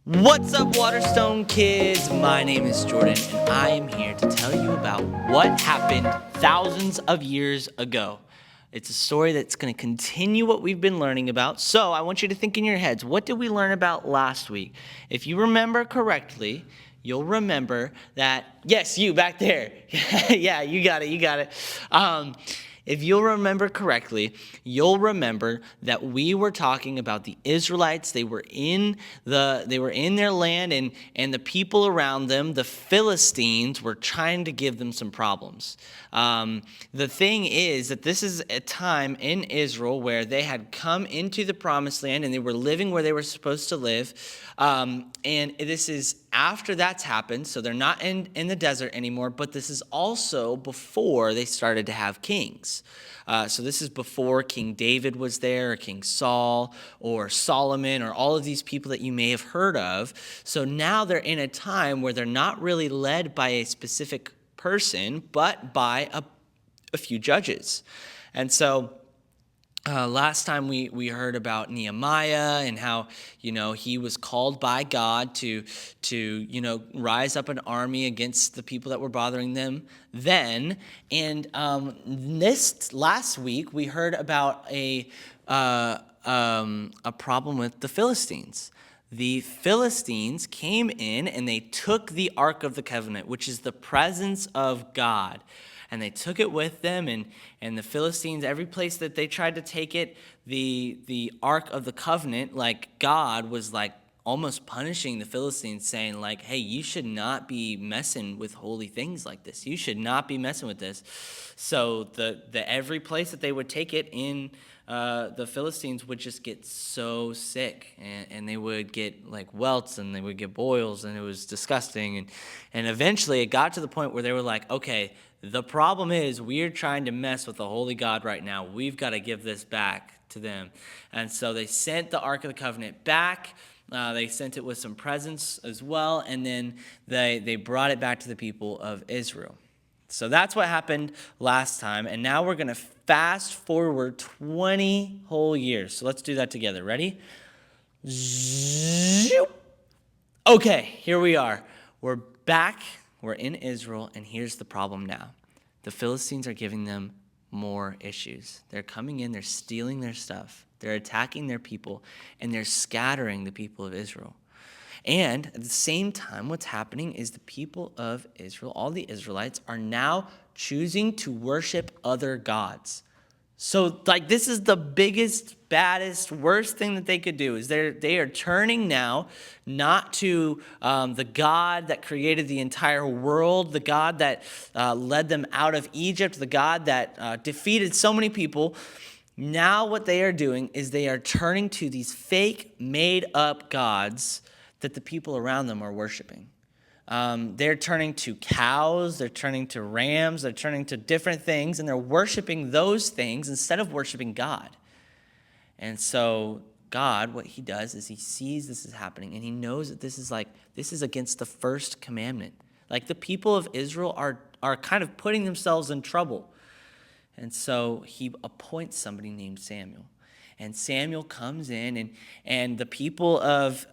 What's up, Waterstone kids? My name is Jordan, and I am here to tell you about what happened thousands of years ago. It's a story that's going to continue what we've been learning about. So I want you to think in your heads, what did we learn about last week? If you remember correctly, you'll remember that, yes, you back there. Yeah, you got it. If you'll remember correctly, you'll remember that we were talking about the Israelites. They were in their land, and the people around them, the Philistines, were trying to give them some problems. The thing is that this is a time in Israel where they had come into the promised land and they were living where they were supposed to live. And this is after that's happened, so they're not in the desert anymore, but this is also before they started to have kings. So this is before King David was there, or King Saul, or Solomon, or all of these people that you may have heard of. So now they're in a time where they're not really led by a specific person, but by a few judges. And so last time we heard about Nehemiah and how, he was called by God to rise up an army against the people that were bothering them then. And this last week we heard about a problem with the Philistines. The Philistines came in and they took the Ark of the Covenant, which is the presence of God. And they took it with them, and the Philistines, every place that they tried to take it, the Ark of the Covenant, like God was like almost punishing the Philistines, saying like, hey, you should not be messing with holy things like this. You should not be messing with this. So the every place that they would take it in, the Philistines would just get so sick, and they would get like welts, and they would get boils, and it was disgusting. And eventually it got to the point where they were like, okay, the problem is we're trying to mess with the holy God right now. We've got to give this back to them. And so they sent the Ark of the Covenant back. They sent it with some presents as well, and then they brought it back to the people of Israel. So that's what happened last time, and now we're going to fast forward 20 whole years. So let's do that together. Ready? Okay, here we are. We're back. We're in Israel, and here's the problem now. The Philistines are giving them more issues. They're coming in, they're stealing their stuff, they're attacking their people, and they're scattering the people of Israel. And at the same time, what's happening is the people of Israel, all the Israelites, are now choosing to worship other gods. So, this is the biggest, baddest, worst thing that they could do, is they are turning now not to the God that created the entire world, the God that led them out of Egypt, the God that defeated so many people. Now what they are doing is they are turning to these fake, made-up gods that the people around them are worshiping. They're turning to cows, they're turning to rams, they're turning to different things, and they're worshiping those things instead of worshiping God. And so God, what he does is he sees this is happening, and he knows that this is against the first commandment. Like, the people of Israel are kind of putting themselves in trouble. And so he appoints somebody named Samuel. And Samuel comes in, and the people of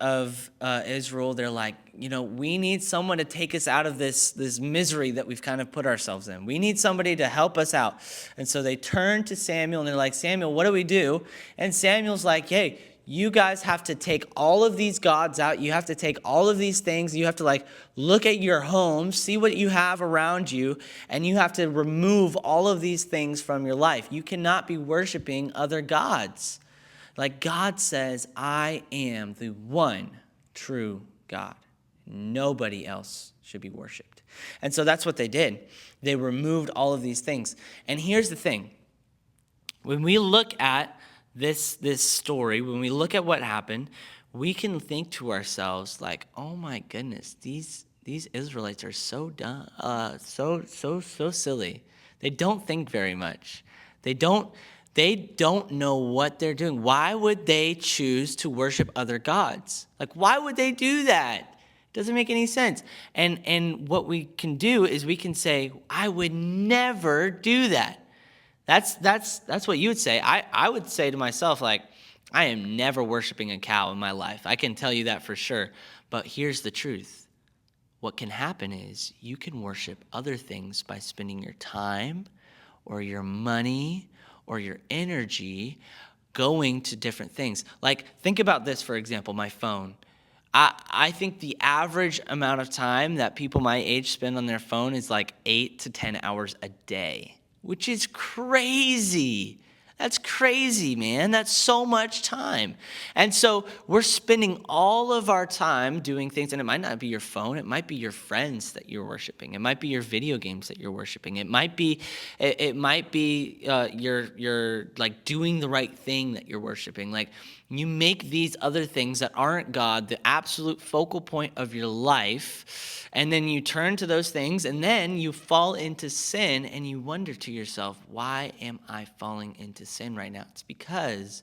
Israel, they're like, we need someone to take us out of this misery that we've kind of put ourselves in. We need somebody to help us out. And so they turn to Samuel, and they're like, Samuel, what do we do? And Samuel's like, hey, you guys have to take all of these gods out. You have to take all of these things. You have to look at your home, see what you have around you, and you have to remove all of these things from your life. You cannot be worshiping other gods. Like, God says, I am the one true God. Nobody else should be worshiped. And so that's what they did. They removed all of these things. And here's the thing. When we look at this story, when we look at what happened, we can think to ourselves like, oh my goodness, these Israelites are so dumb, so silly. They don't think very much. They don't know what they're doing. Why would they choose to worship other gods? Why would they do that? It doesn't make any sense. And what we can do is we can say, I would never do that. That's what you would say. I would say to myself, I am never worshiping a cow in my life. I can tell you that for sure. But here's the truth. What can happen is you can worship other things by spending your time or your money or your energy going to different things. Like, think about this, for example, my phone. I think the average amount of time that people my age spend on their phone is like 8 to 10 hours a day, which is crazy. That's crazy, man. That's so much time. And so we're spending all of our time doing things, and it might not be your phone. It might be your friends that you're worshiping. It might be your video games that you're worshiping. It might be you're like doing the right thing that you're worshiping. Like, you make these other things that aren't God the absolute focal point of your life, and then you turn to those things, and then you fall into sin, and you wonder to yourself, why am I falling into sin right now? It's because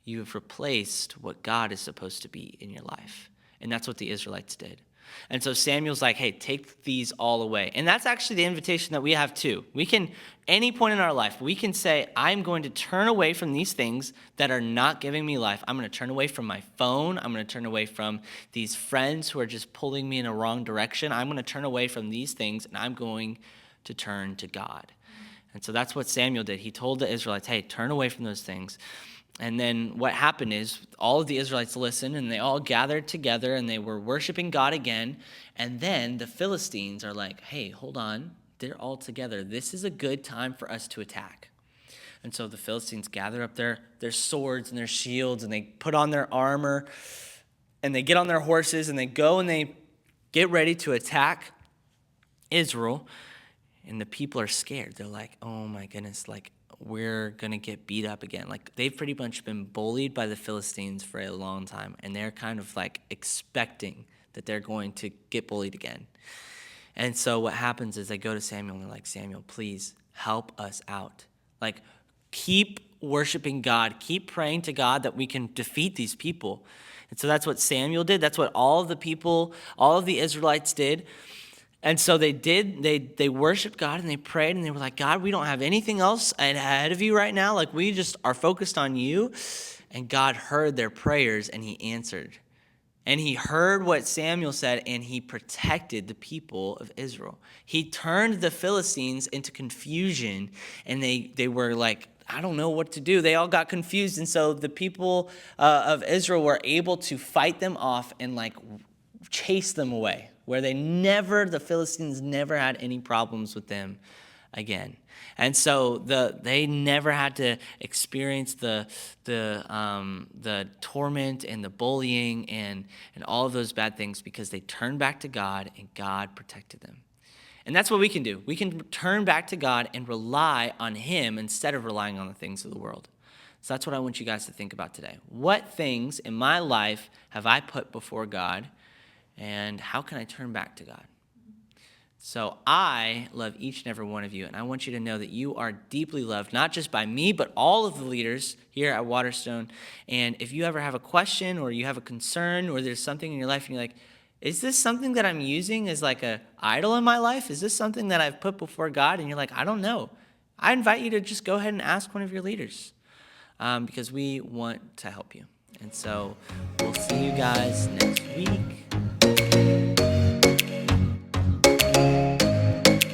you have replaced what God is supposed to be in your life. And that's what the Israelites did. And so Samuel's like, hey, take these all away. And that's actually the invitation that we have too. We can, any point in our life, we can say, I'm going to turn away from these things that are not giving me life. I'm going to turn away from my phone. I'm going to turn away from these friends who are just pulling me in a wrong direction. I'm going to turn away from these things, and I'm going to turn to God. And so that's what Samuel did. He told the Israelites, hey, turn away from those things. And then what happened is all of the Israelites listened, and they all gathered together, and they were worshiping God again. And then the Philistines are like, hey, hold on. They're all together. This is a good time for us to attack. And so the Philistines gather up their swords and their shields, and they put on their armor, and they get on their horses, and they go and they get ready to attack Israel. And the people are scared. They're like, oh my goodness, like, we're going to get beat up again. Like, they've pretty much been bullied by the Philistines for a long time, and they're kind of like expecting that they're going to get bullied again. And so what happens is they go to Samuel, and they're like, Samuel, please help us out. Like, keep worshiping God. Keep praying to God that we can defeat these people. And so that's what Samuel did. That's what all of the people, all of the Israelites did. And so they did, they worshiped God, and they prayed, and they were like, God, we don't have anything else ahead of you right now. Like, we just are focused on you. And God heard their prayers, and he answered. And he heard what Samuel said, and he protected the people of Israel. He turned the Philistines into confusion, and they were like, I don't know what to do. They all got confused. And so the people of Israel were able to fight them off and like chase them away, where the Philistines never had any problems with them again. And so they never had to experience the torment and the bullying and all of those bad things, because they turned back to God, and God protected them. And that's what we can do. We can turn back to God and rely on him instead of relying on the things of the world. So that's what I want you guys to think about today. What things in my life have I put before God? And how can I turn back to God? So I love each and every one of you, and I want you to know that you are deeply loved, not just by me, but all of the leaders here at Waterstone. And if you ever have a question, or you have a concern, or there's something in your life and you're like, is this something that I'm using as like an idol in my life? Is this something that I've put before God? And you're like, I don't know. I invite you to just go ahead and ask one of your leaders, because we want to help you. And so we'll see you guys next week.